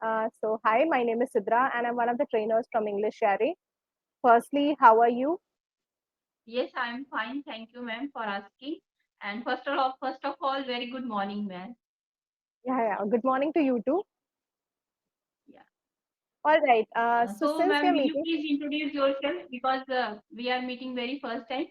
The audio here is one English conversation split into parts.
Hi, my name is Sidra, and I'm one of the trainers from English Yaari. Firstly, how are you? Yes, I'm fine. Thank you, ma'am, for asking. And first of all, very good morning, ma'am. Yeah. Good morning to you too. Yeah. All right. So So, since we ma'am, are will you meeting, please introduce yourself because we are meeting very first time?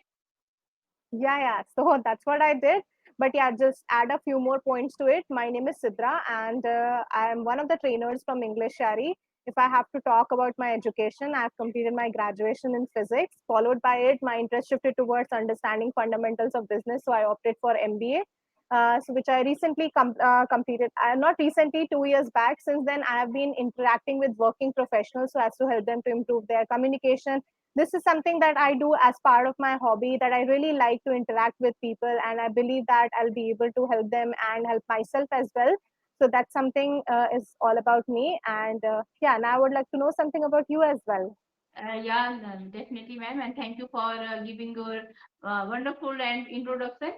yeah. So that's what I did. But yeah, just add a few more points to it. My name is Sidra, and I am one of the trainers from English Yaari. If I have to talk about my education, I've completed my graduation in physics. Followed by it, my interest shifted towards understanding fundamentals of business. So I opted for MBA, so which I recently completed. Not recently, 2 years back. Since then, I have been interacting with working professionals so as to help them to improve their communication. This is something that I do as part of my hobby, that I really like to interact with people, and I believe that I'll be able to help them and help myself as well. So that's something is all about me. And yeah, now I would like to know something about you as well. Definitely, ma'am. And thank you for giving your wonderful and introduction.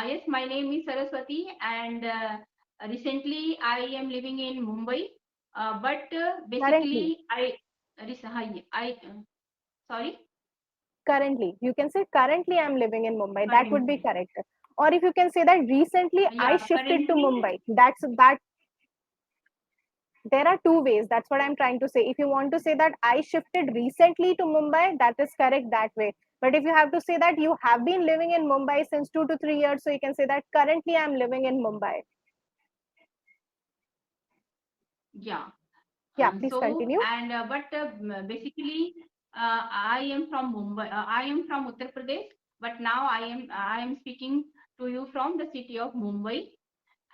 Yes, my name is Saraswati, and recently I am living in Mumbai. But Currently, basically, sorry, currently, you can say currently I'm living in Mumbai. That would be currently. correct. Or if you can say that recently I Yeah, shifted to currently. Mumbai. That there are two ways. That's what I'm trying to say. If you want to say that I shifted recently to Mumbai, that is correct that way. But if you have to say that you have been living in Mumbai since 2 to 3 years, so you can say that currently I'm living in Mumbai. Yeah. Yeah, please So continue. and but basically, I am from Mumbai. I am from Uttar Pradesh, but now I am speaking to you from the city of Mumbai.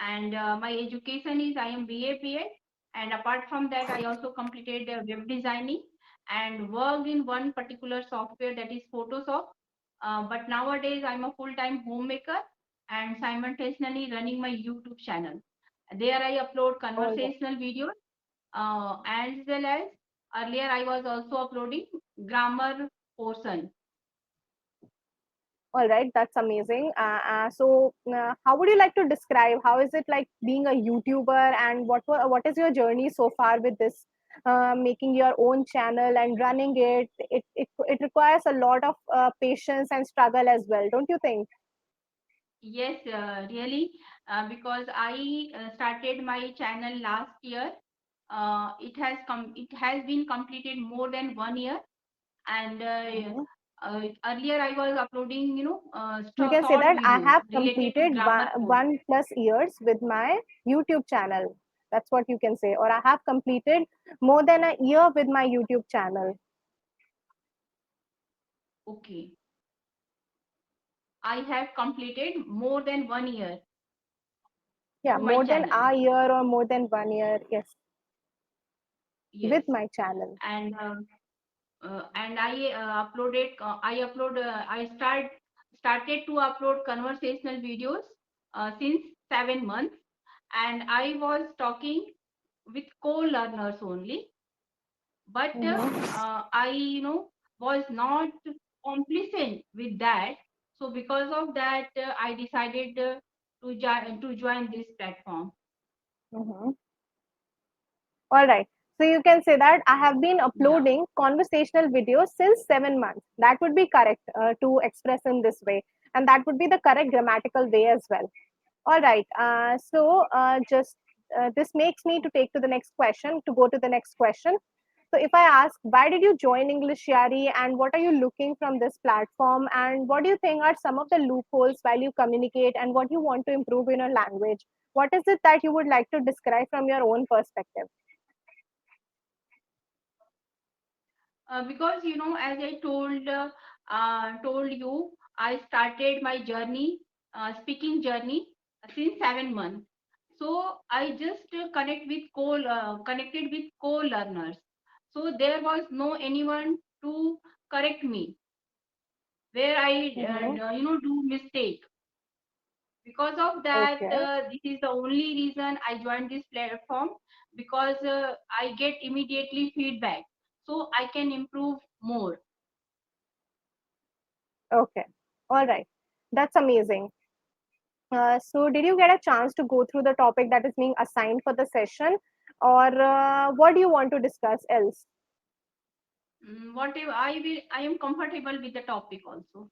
And my education is I am BA BEd, and apart from that, I also completed web designing and worked in one particular software, that is Photoshop. But nowadays, I'm a full-time homemaker and simultaneously running my YouTube channel. There, I upload All right. conversational videos, as well as earlier I was also uploading grammar portion. All right, that's amazing. How would you like to describe how is it like being a YouTuber, and what is your journey so far with this, making your own channel and running it? It requires a lot of patience and struggle as well, don't you think? Yes, really, because I started my channel last year. It has been completed more than 1 year, and Mhm. earlier I was uploading, You can say short that I videos have related to completed grammar course. 1+ years with my YouTube channel. That's what you can say. Or I have completed more than a year with my YouTube channel. Okay, I have completed more than 1 year Yeah, through my more than channel. a year or more than 1 year. Yes, Yes, with my channel. and I upload I started to upload conversational videos since 7 months, and I was talking with co-learners only, but Mhm. I was not complacent with that. So because of that, I decided to join this platform. Mhm. All right. So you can say that I have been Yeah. uploading conversational videos since 7 months. That would be correct to express in this way. And that would be the correct grammatical way as well. All right. Just this makes me to take to the next question, to go to the next question. So if I ask, why did you join English Yari, and what are you looking from this platform, and what do you think are some of the loopholes while you communicate, and what you want to improve in your language? What is it that you would like to describe from your own perspective? Because as I told you, I started my journey, speaking journey, since 7 months. So I just connected with co-learners. So there was no anyone to correct me where I Mhm. do mistake. Because of that, Okay. this is the only reason I joined this platform, because I get immediately feedback, so I can improve more. Okay. All right. That's amazing. So, did you get a chance to go through the topic that is being assigned for the session? or what do you want to discuss else? What if I am comfortable with the topic also.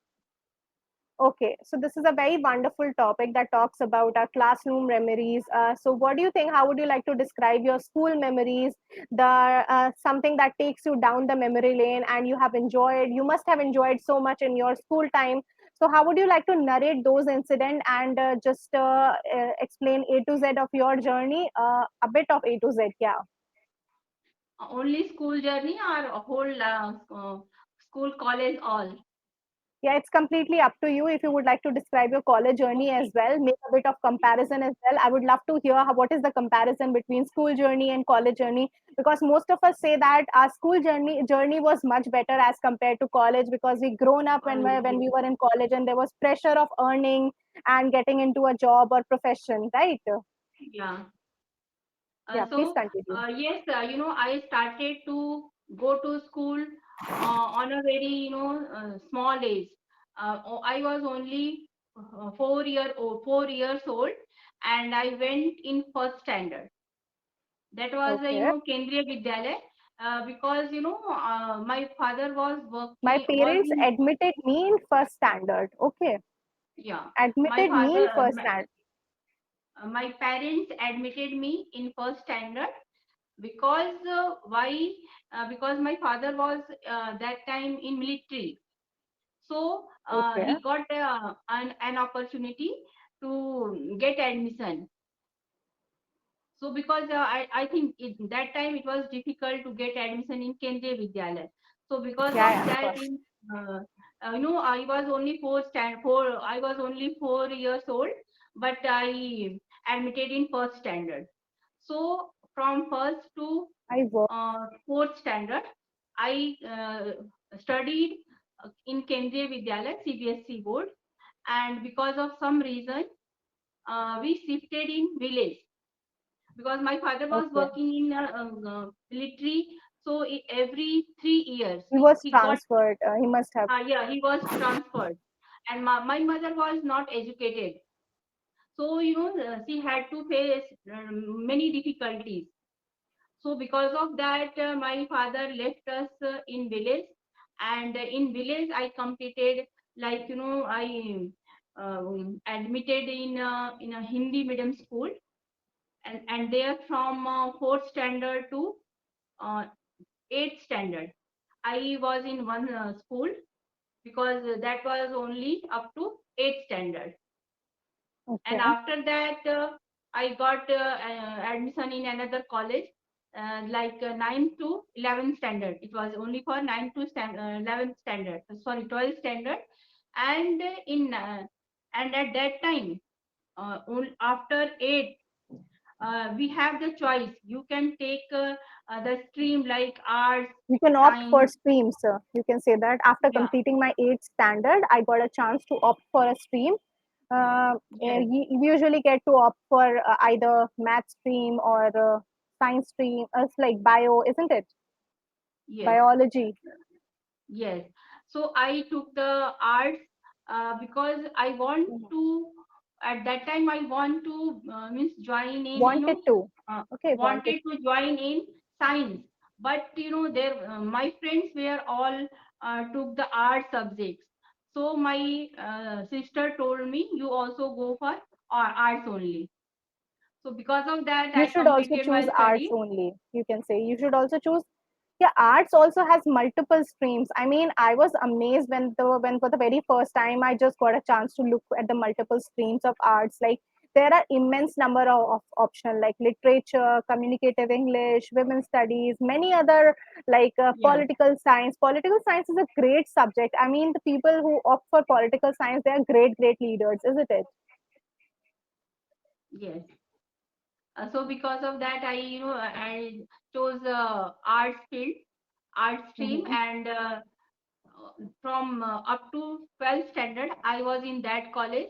Okay, so this is a very wonderful topic that talks about our classroom memories. So, what do you think? How would you like to describe your school memories? The something that takes you down the memory lane, and you have enjoyed. You must have enjoyed so much in your school time. So, how would you like to narrate those incidents and just explain A to Z of your journey? A bit of A to Z, yeah. Only school journey or a whole school, college, all? Yeah, it's completely up to you. If you would like to describe your college journey as Okay. well, make a bit of comparison as well. I would love to hear what is the comparison between school journey and college journey, because most of us say that our school journey was much better as compared to college, because we grown up when Yes. we were in college and there was pressure of earning and getting into a job or profession, right? Yeah. Yeah, please continue. Yes, I started to go to school on a very, small age. I was only 4 years old, and I went in first standard. That was, Okay. Kendriya Vidyalaya, because, my father My was parents in, admitted me in first standard. Okay. yeah, my Admitted me father, in first standard. my parents admitted me in first standard because why because my father was that time in military, so Okay. he got an opportunity to get admission. So because I think that time it was difficult to get admission in Kendriya Vidyalaya. So because Yeah, of yeah, of that, course. uh, I was only 4 years old, but I admitted in first standard. So from first to I work. fourth standard, I studied in Kendriya Vidyalaya CBSE board, and because of some reason, we shifted in village because my father was Okay. working in military. So every 3 years, He was he got transferred. He must have. yeah, he was transferred, and my mother was not educated. So she had to face many difficulties. So because of that, my father left us in village, and in village I completed, like I admitted in a Hindi medium school, and there from fourth standard to uh, eighth standard, I was in one school because that was only up to eighth standard. And Okay. after that, I got admission in another college, like 9th to 11th standard. It was only for 9th to 11th standard, sorry, 12th standard. And and at that time, after 8, we have the choice. You can take the stream like arts, You can opt for science. streams. You can say that after Yeah, completing my eighth standard, I got a chance to opt for a stream. yes, You usually get to opt for either math stream or science stream. It's like bio, isn't it? yes. Biology. Yes. So I took the arts because I want Mhm. to, at that time, I want to means join in, Wanted to. Okay, wanted. wanted to join in science. But, there, my friends were all took the art subjects. So my sister told me, you also go for arts only. So because of that, You I should also completed choose my arts study. only. You can say you should also choose. Yeah, arts also has multiple streams. I mean, I was amazed when for the very first time I just got a chance to look at the multiple streams of arts. Like there are immense number of optional like literature, communicative English, women's studies, many other like Yes, political science. Political science is a great subject. I mean, the people who opt for political science, they are great leaders, isn't it? yes. So because of that, I chose art field, art stream, Hmm. and from up to 12th standard, I was in that college.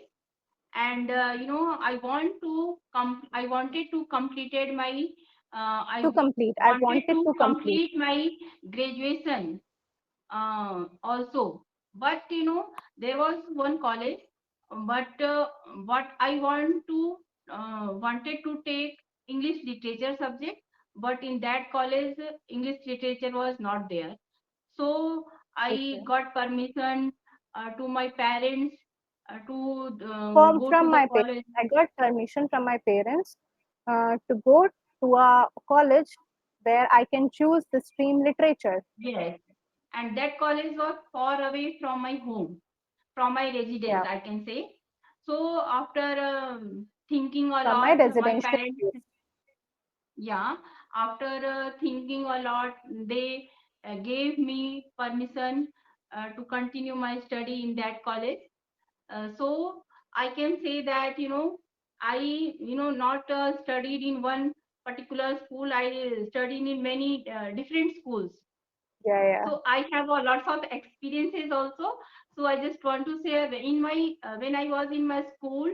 And I wanted to completed my To complete, I wanted wanted to to complete. complete my graduation also. But there was one college, but what I wanted to take English literature subject. but in that college English literature was not there. So I Okay. got permission to my parents to go to From the my parents, college. I got permission from my parents to go to a college where I can choose the stream literature. Yes, and that college was far away from my home, from my residence, Yeah, I can say. So after thinking a from my lot, my residential parents, place. yeah, after thinking a lot, they gave me permission to continue my study in that college. So I can say that, I, not studied in one particular school. I studied in many different schools. Yeah, yeah, So I have a lots of experiences also. So I just want to say in my when I was in my school,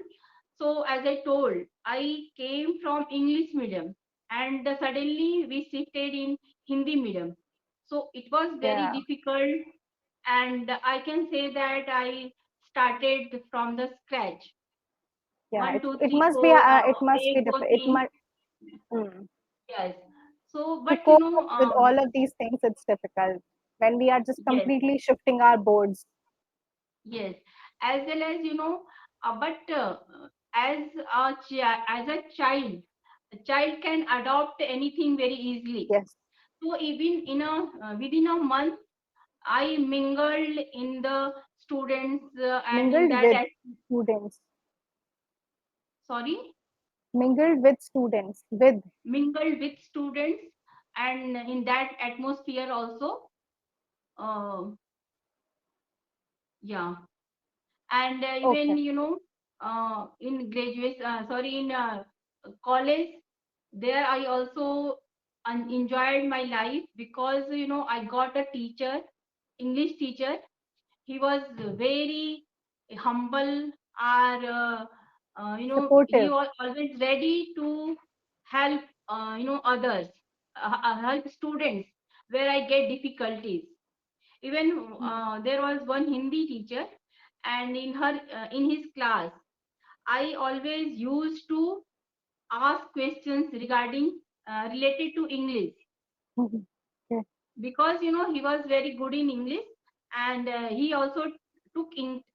so as I told, I came from English medium, and suddenly we shifted in Hindi medium. So it was very yeah, difficult, and I can say that I started from the scratch. yeah. One, two, It three, must be four, it must be A, four it things. must Yes. So to but cope up with all of these things. It's difficult when we are just yes. completely shifting our boards. Yes, as well as but as as a child, a child can adopt anything very easily. Yes, So even in a within a month, I mingled in the students and in mingled that with students, sorry, mingled with students, with. mingled with students, and in that atmosphere also. Uh, yeah, and Okay, even in graduate sorry in college, there I also enjoyed my life because I got a teacher, English teacher. He was very humble, or he supportive. was always ready to help others, help students where I get difficulties. Even there was one Hindi teacher, and in his class, I always used to ask questions regarding related to English, Okay. because he was very good in English, and he also took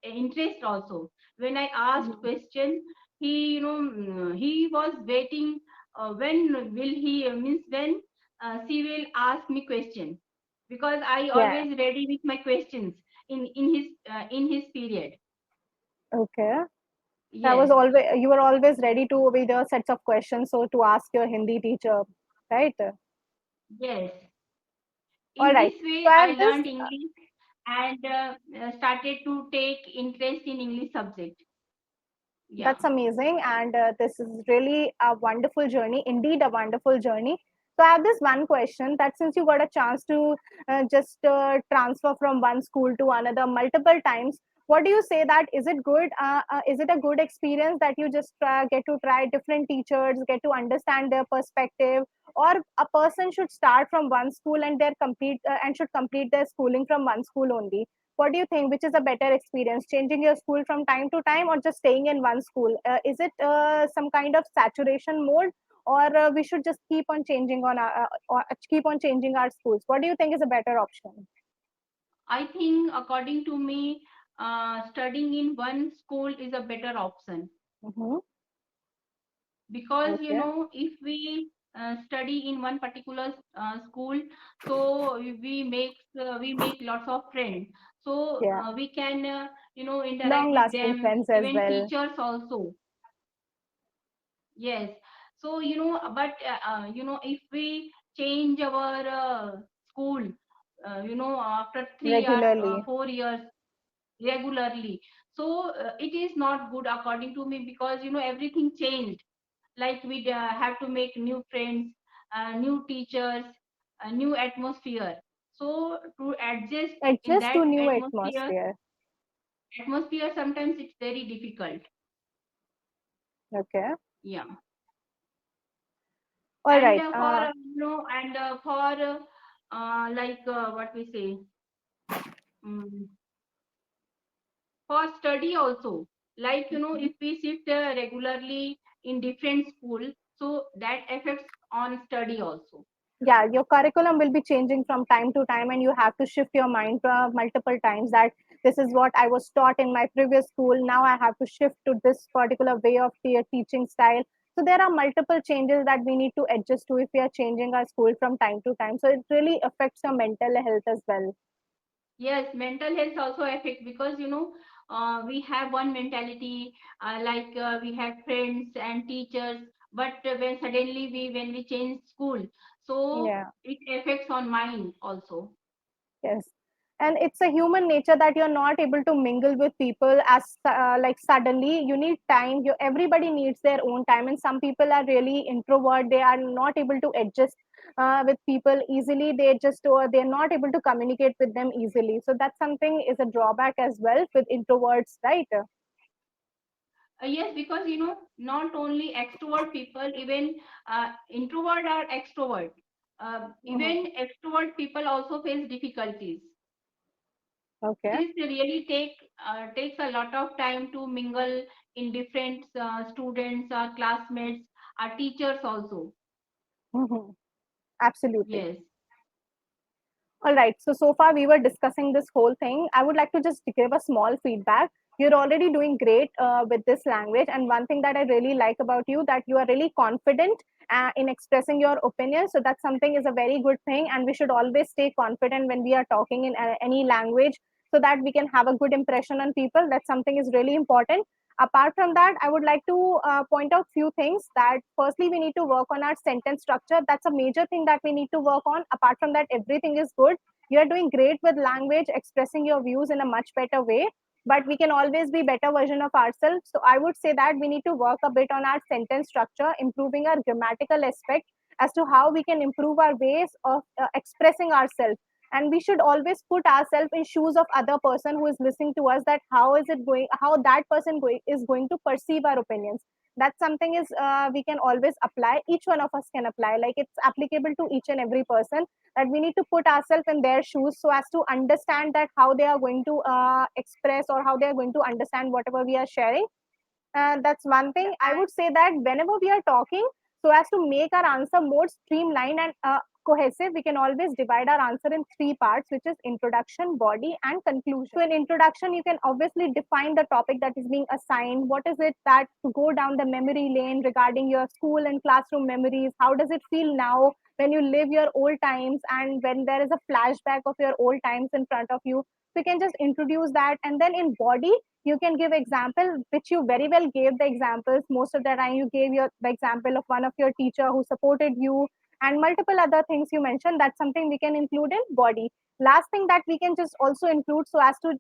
interest also. When I asked Mhm. question, he was waiting. When will he means when she will ask me question, because I Yeah. always ready with my questions in his period. Okay. That was Yes, always you were always ready to with your sets of questions. So to ask your Hindi teacher, right? yes. All In right. this So way, I I have this. learned English and started to take interest in English subject. Yeah. That's amazing. And this is really a wonderful journey, indeed, a wonderful journey. So, I have this one question that since you got a chance to just transfer from one school to another multiple times, what do you say that is it good? Is it a good experience that you just get to try different teachers, get to understand their perspective, or a person should start from one school and their complete and should complete their schooling from one school only? What do you think, which is a better experience, changing your school from time to time or just staying in one school? Is it some kind of saturation mode, or we should just keep on changing on or keep on changing our schools? What do you think is a better option? I think, according to me, studying in one school is a better option, Mm-hmm. because Okay. if we study in one particular school, so we make lots of friends. So Yeah, we can long interact with lasting them, friends as even well. teachers also. Yes. So, but if we change our school, after 3 years, Regularly. 4 years regularly, so it is not good according to me, because everything changed. Like we have to make new friends, new teachers, a new atmosphere. So to adjust in Adjust to that new atmosphere, atmosphere. sometimes it's very difficult. Okay. Yeah. All And right. for like what we say, um, for study also, like if we shift regularly in different school, so that affects on study also. Yeah, your curriculum will be changing from time to time, and you have to shift your mind multiple times that this is what I was taught in my previous school. Now I have to shift to this particular way of the teaching style. So there are multiple changes that we need to adjust to if we are changing our school from time to time. So it really affects your mental health as well. Yes, mental health also affect because we have one mentality, like we have friends and teachers, but when suddenly when we change school, so Yeah. it affects on mind also. Yes. And it's a human nature that you're not able to mingle with people as like suddenly. You need time. Everybody needs their own time. And some people are really introvert. They are not able to adjust with people easily. They're not able to communicate with them easily. So that's something is a drawback as well with introverts, right? Yes, because not only extrovert people, even introvert or extrovert, Mhm. even extrovert people also face difficulties. It Okay. is really takes a lot of time to mingle in different students or classmates or teachers also. Mhm. Absolutely. Yes. All right. So far we were discussing this whole thing. I would like to just give a small feedback. You're already doing great with this language, and one thing that I really like about you that you are really confident in expressing your opinion. So that's something is a very good thing, and we should always stay confident when we are talking in any language, so that we can have a good impression on people. That's something is really important. Apart from that, I would like to point out few things. That firstly, we need to work on our sentence structure. That's a major thing that we need to work on. Apart from that, everything is good. You are doing great with language, expressing your views in a much better way, but we can always be better version of ourselves. So I would say that we need to work a bit on our sentence structure, improving our grammatical aspect as to how we can improve our ways of expressing ourselves. And we should always put ourselves in shoes of other person who is listening to us, that how is it going, how that is going to perceive our opinions. That's something is we can always apply, each one of us can apply, like it's applicable to each and every person, that we need to put ourselves in their shoes so as to understand that how they are going to express, or how they are going to understand whatever we are sharing. That's one Yeah, thing. I would say that whenever we are talking, so as to make our answer more streamlined and cohesive, we can always divide our answer in three parts, which is introduction, body, and conclusion. So, in introduction, you can obviously define the topic that is being assigned. What is it that to go down the memory lane regarding your school and classroom memories? How does it feel now when you live your old times and when there is a flashback of your old times in front of you? So, you can just introduce that. And then in body, you can give example, which you very well gave the examples. Most of the time you gave the example of one of your teacher who supported you, and multiple other things you mentioned. That's something we can include in body. Last thing that we can just also include so as to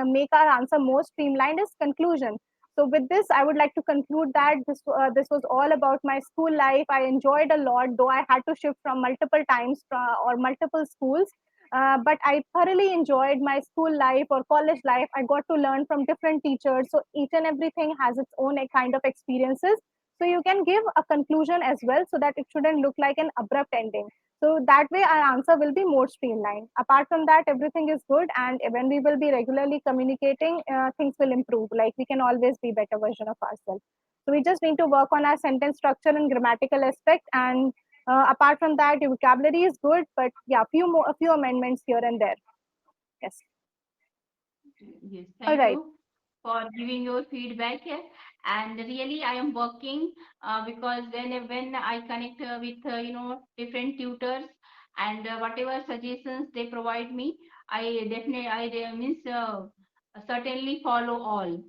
make our answer more streamlined is conclusion. So with this, I would like to conclude that this was all about my school life. I enjoyed a lot, though I had to shift from multiple times or multiple schools, but I thoroughly enjoyed my school life or college life. I got to learn from different teachers. So each and everything has its own kind of experiences. So you can give a conclusion as well so that it shouldn't look like an abrupt ending. So that way our answer will be more streamlined. Apart from that, everything is good. And when we will be regularly communicating, things will improve. Like we can always be better version of ourselves. So we just need to work on our sentence structure and grammatical aspect, and apart from that, your vocabulary is good, but yeah, a few amendments here and there. Yes. yes. All Thank right. you for giving your feedback here. And really, I am working because when I connect with different tutors and whatever suggestions they provide me, I means certainly follow all.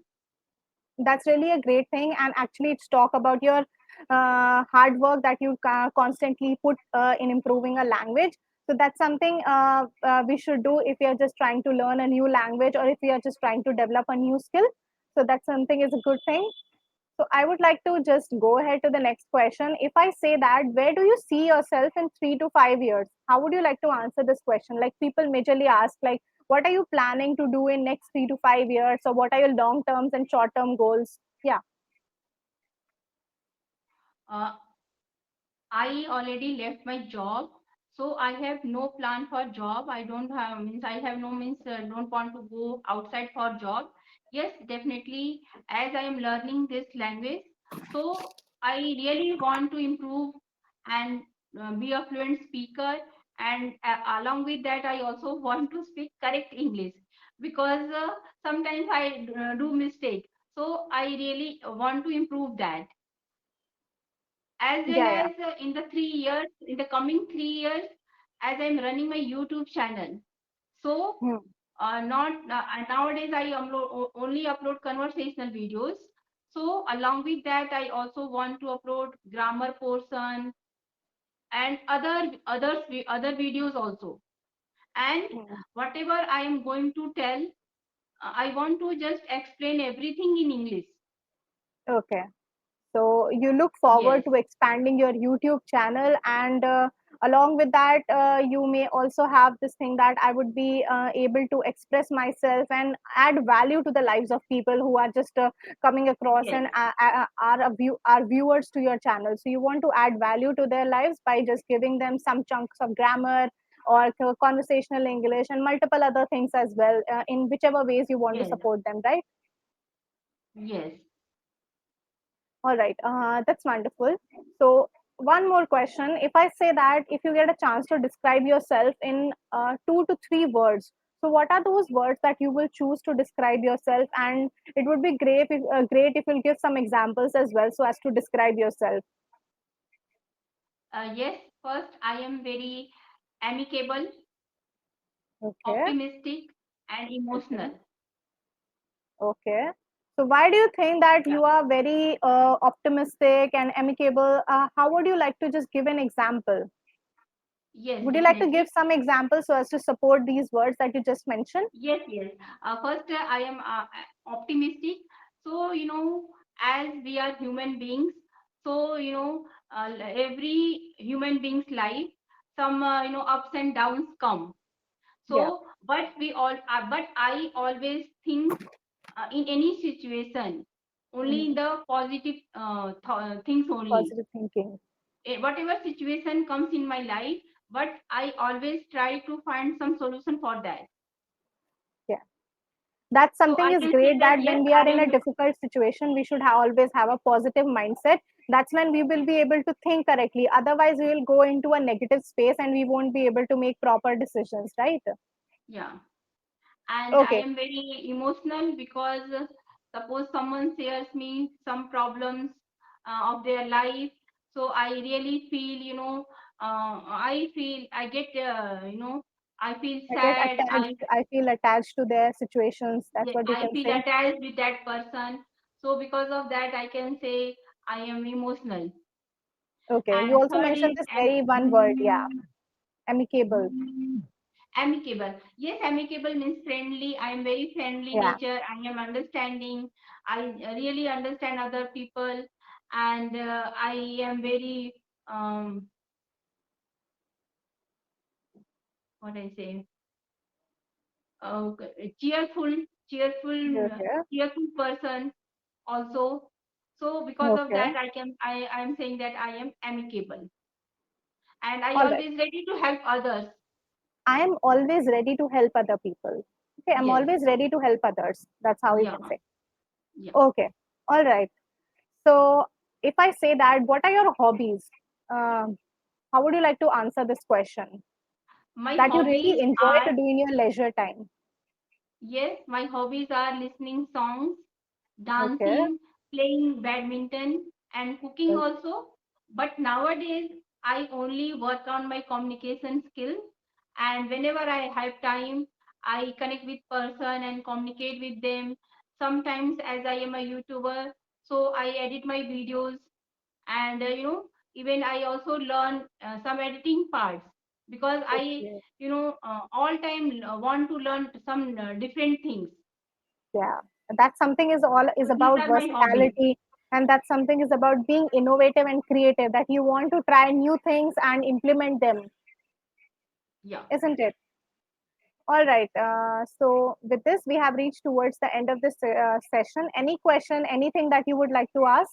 That's really a great thing. And actually, it's talk about your hard work that you constantly put in improving a language. So that's something we should do if we are just trying to learn a new language, or if we are just trying to develop a new skill. So that's something is a good thing. So I would like to just go ahead to the next question. If I say that, where do you see yourself in 3 to 5 years? How would you like to answer this question? Like people majorly ask, like, what are you planning to do in next 3 to 5 years, or what are your long terms and short term goals? Yeah. Uh, I already left my job, so I have no plan for job. I don't have means I have no means don't want to go outside for job. Yes, definitely. As I am learning this language, so I really want to improve and be a fluent speaker. And along with that, I also want to speak correct English, because sometimes I do mistake. So I really want to improve that, as well Yeah, yeah. as in the coming 3 years, as I'm running my YouTube channel. So Hmm. not nowadays I only upload conversational videos. So along with that, I also want to upload grammar portion and other videos also. And Hmm. whatever I am going to tell, I want to just explain everything in English. Okay. So you look Yes, forward to expanding your YouTube channel, and along with that, you may also have this thing that I would be able to express myself and add value to the lives of people who are just coming across yes, and are viewers to your channel. So you want to add value to their lives by just giving them some chunks of grammar or conversational English and multiple other things as well, in whichever ways you want to yes, support them, right? yes. All right, that's wonderful. So, one more question. If I say that if you get a chance to describe yourself in 2 to 3 words, so what are those words that you will choose to describe yourself? And it would be great if you'll give some examples as well, so as to describe yourself. Yes, first, I am very amicable, Okay. optimistic, and Okay. emotional. Okay. So, why do you think that Yeah. you are very optimistic and amicable? How would you like to just give an example? Yes, Would you like to give definitely. some examples so as to support these words that you just mentioned? Yes, yes. First, I am optimistic. So, as we are human beings, so, every human being's life, some, ups and downs come. Yeah. So, but I always think, in any situation, only in Mhm. the positive things only. Positive thinking. Whatever situation comes in my life, but I always try to find some solution for that. Yeah. That's So something I is can say great that that yes, when we are I in a am. difficult situation, we should always have a positive mindset. That's when we will be able to think correctly. Otherwise, we will go into a negative space and we won't be able to make proper decisions, right? Yeah, and I Okay. am very emotional, because suppose someone shares me some problems of their life, so I really feel, I get, I feel I get sad. attached. I feel attached to their situations. That's what you I can feel say. attached with that person. So because of that, I can say I am emotional. Okay. You And also third mentioned is this very one word. Yeah. Amicable. amicable. Yes, amicable means friendly. I am very friendly Yeah. nature. I am understanding. I really understand other people, and I am very, um, what I say, cheerful, Okay. cheerful person also. So because of Okay. that, I am saying that I am amicable, and I All right. always ready to help others. I am always ready to help other people. Okay. I'm Yes. always ready to help others. That's how you Yeah. can say. Yeah. Okay. All right. So, if I say that, what are your hobbies? Um, how would you like to answer this question? My That you really hobbies enjoy to are, do in your leisure time. yes, my hobbies are listening songs, Okay. dancing, playing badminton, and cooking o- also. But nowadays, I only work on my communication skill. And whenever I have time, I connect with person and communicate with them. Sometimes, as I am a YouTuber, so I edit my videos, and even I also learn some editing parts, because I, Okay. all time want to learn some different things. Yeah. That's something is all is So these about are my hobbies. versatility, and that's something is about being innovative and creative. That you want to try new things and implement them, Yeah. isn't it? All right. So with this, we have reached towards the end of this session. Any question, anything that you would like to ask?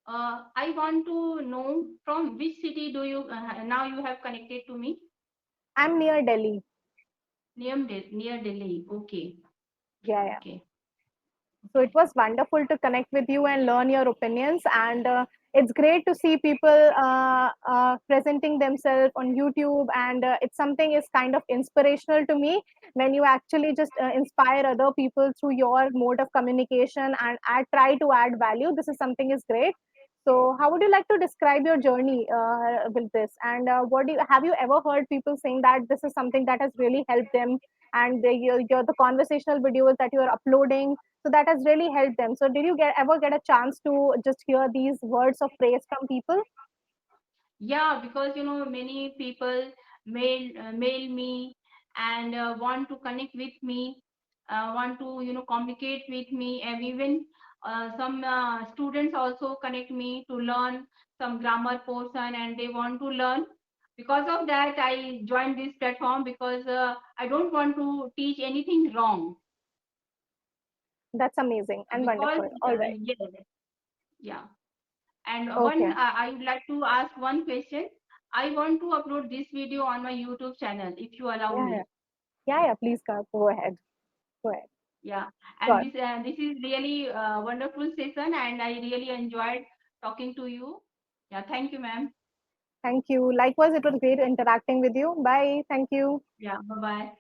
I want to know, from which city do you now you have connected to me? I'm near Delhi. Near Delhi. Okay. Yeah, yeah. Okay. So it Okay. was wonderful to connect with you and learn your opinions. And It's great to see people presenting themselves on YouTube, and it's something is kind of inspirational to me when you actually just inspire other people through your mode of communication, and I try to add value. This is something is great. So, how would you like to describe your journey with this? And what do you have you ever heard people saying that this is something that has really helped them, and the conversational videos that you are uploading, so that has really helped them. So did you ever get a chance to just hear these words of praise from people? Yeah, because many people mail me and want to connect with me, want to communicate with me, and even some students also connect me to learn some grammar portion, and they want to learn. Because of that, I joined this platform because I don't want to teach anything wrong. That's amazing and Because wonderful. All right. yeah, yeah. And one, Okay. I would like to ask one question. I want to upload this video on my YouTube channel, if you allow Yeah, yeah. me. Yeah, yeah. Please go ahead. Go ahead. Yeah. And Sure. this is really wonderful session, and I really enjoyed talking to you. Yeah. Thank you, ma'am. Thank you. Likewise, it was great interacting with you. Bye. Thank you. Yeah. Bye bye.